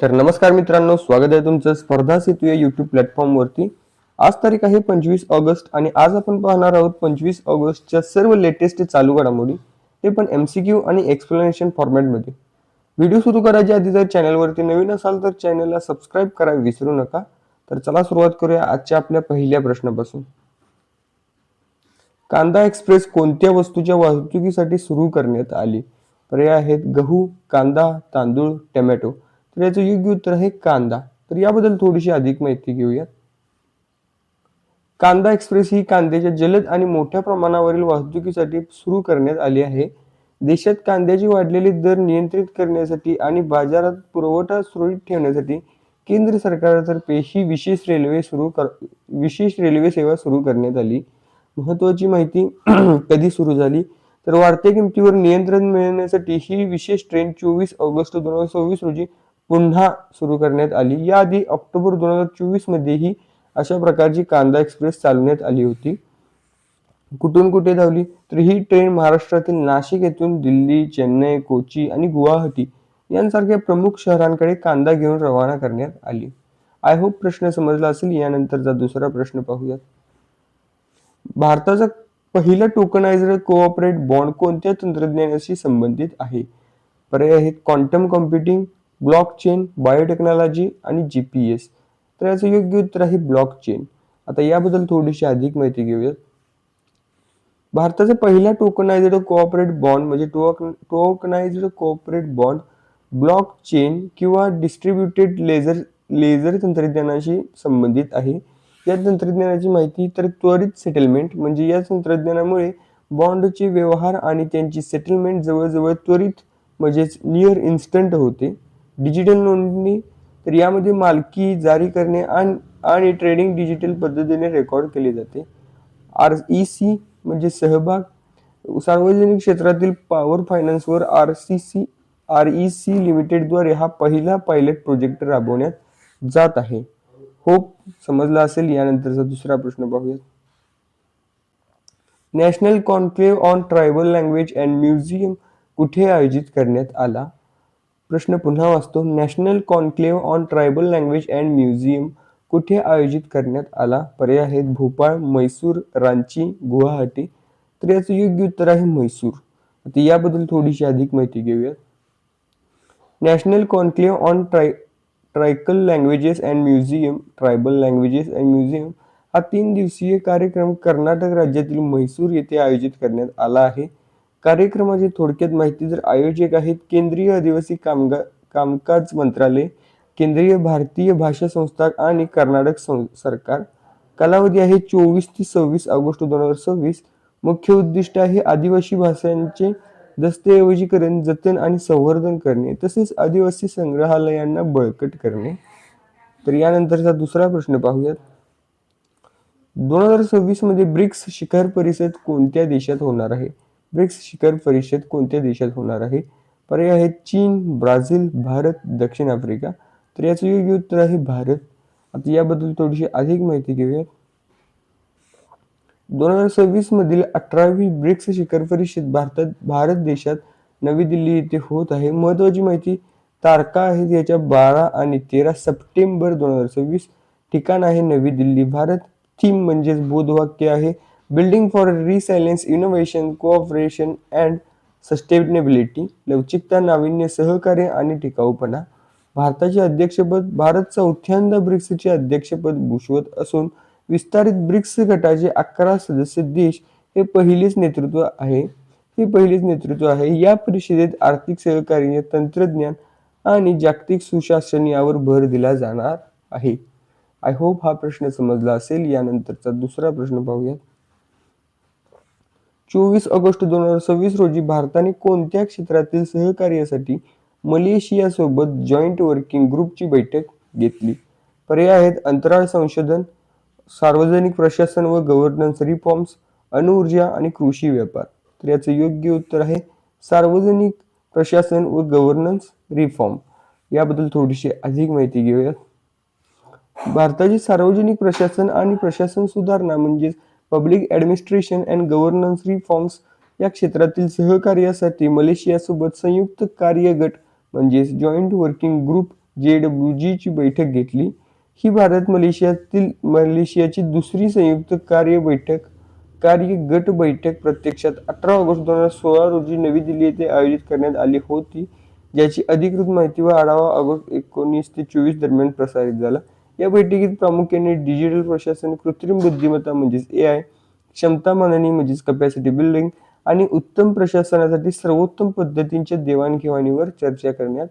तर नमस्कार मित्रांनो, स्वागत आहे तुमचं स्पर्धा सेतू या यूट्यूब प्लॅटफॉर्मवरती. आज तारीख आहे 25 ऑगस्ट आणि आज आपण पाहणार आहोत 25 ऑगस्टच्या सर्व लेटेस्ट चालू घडामोडी, ते पण MCQ आणि एक्सप्लेनेशन फॉर्मॅटमध्ये. व्हिडिओ सुरू करायच्या आधी जर चॅनलवरती नवीन असाल तर चॅनलला सबस्क्राईब करायला विसरू नका. तर चला सुरुवात करूया आजच्या आपल्या पहिल्या प्रश्नापासून. कांदा एक्सप्रेस कोणत्या वस्तूच्या वाहतुकीसाठी सुरू करण्यात आली? पर्याय आहेत गहू, कांदा, तांदूळ, टोमॅटो. तर याचं योग्य उत्तर आहे कांदा. तर याबद्दल थोडीशी अधिक माहिती घेऊयात. कांदा एक्सप्रेस ही कांद्याच्या जलद आणि मोठ्या प्रमाणावरील वाहतुकीसाठी सुरू करण्यात आली आहे. देशात कांद्याचे वाढलेले दर नियंत्रित करण्यासाठी आणि बाजारात पुरवठा सुरळीत ठेवण्यासाठी केंद्र सरकारतर्फे ही विशेष रेल्वे सेवा सुरू करण्यात आली. महत्त्वाची माहिती कधी सुरू झाली तर वाढत्या किमतीवर नियंत्रण मिळवण्यासाठी ही विशेष ट्रेन 24 ऑगस्ट 2026 रोजी पुन्हा सुरू करण्यात आली. याआधी ऑक्टोबर 2024 मध्येही अशा प्रकारची कांदा एक्सप्रेस चालवण्यात आली होती. कुठून कुठे धावली तर ही ट्रेन महाराष्ट्रातील नाशिक येथून दिल्ली, चेन्नई, कोची आणि गुवाहाटी यांसारख्या प्रमुख शहरांकडे कांदा घेऊन रवाना करण्यात आली. आय होप प्रश्न समजला असेल. यानंतरचा दुसरा प्रश्न पाहूयात. भारताचा पहिला टोकनायझ्ड कोऑपरेट बॉन्ड कोणत्या तंत्रज्ञानाशी संबंधित आहे? पर्याय आहेत क्वांटम कॉम्प्युटिंग, ब्लॉकचेन, बायोटेक्नॉलॉजी आणि GPS. तर याचं योग्य उत्तर आहे ब्लॉकचेन. आता याबद्दल थोडीशी अधिक माहिती घेऊयात. भारताचा पहिला टोकनायझ्ड कोऑपरेट बॉन्ड म्हणजे टोकनायझ्ड कोऑपरेट बॉन्ड ब्लॉकचेन किंवा डिस्ट्रीब्युटेड लेझर तंत्रज्ञानाशी संबंधित आहे. या तंत्रज्ञानाची माहिती तर त्वरित सेटलमेंट म्हणजे या तंत्रज्ञानामुळे बॉन्डचे व्यवहार आणि त्यांची सेटलमेंट जवळजवळ त्वरित म्हणजेच नियर इन्स्टंट होते. डिजिटल नोंदणी तर यामध्ये मालकी जारी करणे आणि ट्रेडिंग डिजिटल पद्धतीने रेकॉर्ड केले जाते. REC म्हणजे सहभाग. सार्वजनिक क्षेत्रातील पॉवर फायनान्सवर REC लिमिटेडद्वारे हा पहिला पायलट प्रोजेक्ट राबवण्यात जात आहे. होप समजला असेल. यानंतरचा दुसरा प्रश्न पाहूया. National conclave on tribal language and museum कुठे आयोजित करण्यात आला? प्रश्न पुन्हा वाचतो. National conclave on tribal language and museum कुठे आयोजित करण्यात आला? पर्याय आहेत भोपाळ, म्हैसूर, रांची, गुवाहाटी. तर याचं योग्य उत्तर आहे म्हैसूर. आता याबद्दल थोडीशी अधिक माहिती घेऊयात. National conclave on tribal languages and museum हा 3 दिवसीय कार्यक्रम कर्नाटक राज्यातील म्हैसूर येथे आयोजित करण्यात आला आहे. कार्यक्रमाची थोडक्यात माहिती जर आयोजक आहेत केंद्रीय आदिवासी कामकाज मंत्रालय, केंद्रीय भारतीय भाषा संस्था आणि कर्नाटक सरकार. कालावधी आहे 24 ते 26 ऑगस्ट 2026. मुख्य उद्दिष्ट आहे आदिवासी भाषांचे दस्तऐवजीकरण, जतन आणि संवर्धन करणे तसेच आदिवासी संग्रहालयांना बळकट करणे. तर यानंतरचा दुसरा प्रश्न पाहूयात. 2026 मध्ये ब्रिक्स शिखर परिषद कोणत्या देशात होणार आहे? ब्रिक्स शिखर परिषद कोणत्या देशात होणार आहे? पर्याय आहेत चीन, ब्राझील, भारत, दक्षिण आफ्रिका. तर याचं योग्य उत्तर आहे भारत. आता याबद्दल थोडीशी अधिक माहिती घेऊयात. 2026 मधील 18वी ब्रिक्स शिखर परिषद भारत देशात नवी दिल्ली येथे होत आहे. महत्वाची माहिती तारखा आहेत याच्या 12 आणि 13 सप्टेंबर 2026. ठिकाण आहे नवी दिल्ली, भारत. थीम म्हणजेच बोधवाक्य आहे building for resilience, innovation, cooperation and sustainability. लवचिकता, नाविन्य, सहकार्य आणि टिकाऊपणा. भारताचे अध्यक्षपद भारत चौथ्यांदा ब्रिक्सचे अध्यक्षपद भूषवत असून विस्तारित ब्रिक्स गटाचे 11 सदस्य देश हे पहिलेच नेतृत्व आहे. या परिषदेत आर्थिक सहकार्य, तंत्रज्ञान आणि जागतिक सुशासन यावर भर दिला जाणार आहे. आय होप हा प्रश्न समजला असेल. यानंतरचा दुसरा प्रश्न पाहूया. 24 ऑगस्ट 2026 रोजी भारताने कोणत्या क्षेत्रातील सहकार्यासाठी मलेशियासोबत जॉईंट वर्किंग ग्रुपची बैठक घेतली? पर्याय आहेत अंतराळ संशोधन, सार्वजनिक प्रशासन व गव्हर्नन्स रिफॉर्म्स, अणुऊर्जा आणि कृषी व्यापार. तर याचं योग्य उत्तर आहे सार्वजनिक प्रशासन व गव्हर्नन्स रिफॉर्म. याबद्दल थोडीशी अधिक माहिती घेऊयात. भारताची सार्वजनिक प्रशासन आणि प्रशासन सुधारणा म्हणजेच public administration and governance reforms या क्षेत्रातील सहकार्यासाठी मलेशियासोबत संयुक्त कार्य गट म्हणजेच जॉईंट वर्किंग ग्रुप JWG ची बैठक घेतली. ही भारत मलेशियाची दुसरी संयुक्त कार्य गट बैठक प्रत्यक्षात 18 ऑगस्ट 2016 रोजी नवी दिल्ली येथे आयोजित करण्यात आली होती, ज्याची अधिकृत माहिती व आढावा ऑगस्ट 19 ते 24 दरम्यान प्रसारित झाला. या बैठकीत प्रामुख्याने डिजिटल प्रशासन, कृत्रिम बुद्धिमत्ता म्हणजेच AI, क्षमता मांडणी म्हणजेच कॅपॅसिटी बिल्डिंग आणि उत्तम प्रशासनासाठी सर्वोत्तम पद्धतींच्या देवाणघेवाणीवर चर्चा करण्यात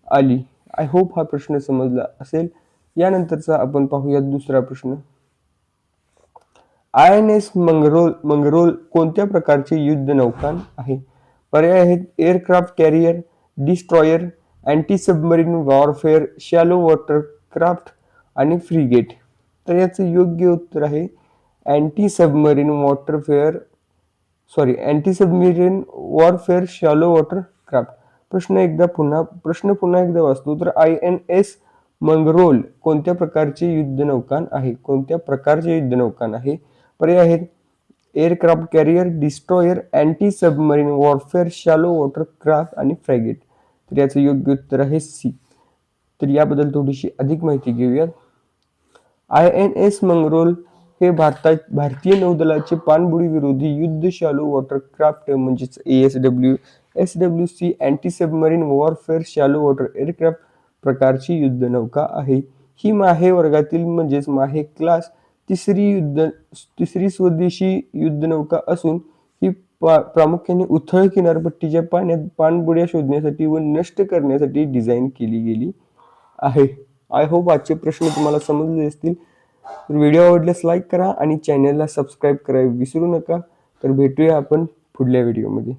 आली. आय होप हा प्रश्न समजला असेल. यानंतरचा आपण पाहूयात दुसरा प्रश्न. INS मंगरोल कोणत्या प्रकारचे युद्धनौका आहे? पर्याय आहेत aircraft carrier, destroyer, anti submarine warfare, shallow water craft आणि फ्रिगेट. तर याचं योग्य उत्तर आहे anti submarine warfare shallow water craft. प्रश्न पुन्हा एकदा वाचतो. तर INS मंगरोल कोणत्या प्रकारचे युद्धनौका आहे? पर्याय आहेत aircraft carrier, destroyer, anti submarine warfare, shallow water craft आणि फ्रॅगेट. तर याचं योग्य उत्तर आहे सी. तर याबद्दल थोडीशी अधिक माहिती घेऊयात. INS मंगरोल हे भारतीय नौदलाचे पाणबुडी विरोधी युद्ध शॅलो वॉटर क्राफ्ट म्हणजेच SWC anti submarine warfare shallow water aircraft प्रकारची युद्धनौका आहे. ही माहे वर्गातील म्हणजेच माहे क्लास तिसरी स्वदेशी युद्धनौका असून ही प्रामुख्याने उथळ किनारपट्टीच्या पाण्यात पाणबुड्या शोधण्यासाठी व नष्ट करण्यासाठी डिझाईन केली गेली आहे. आय होप आजचे प्रश्न तुम्हाला समजले असतील. तर व्हिडिओ आवडल्यास लाईक करा आणि चॅनलला सबस्क्राईब करायला विसरू नका. तर भेटूया आपण पुढल्या व्हिडिओमध्ये.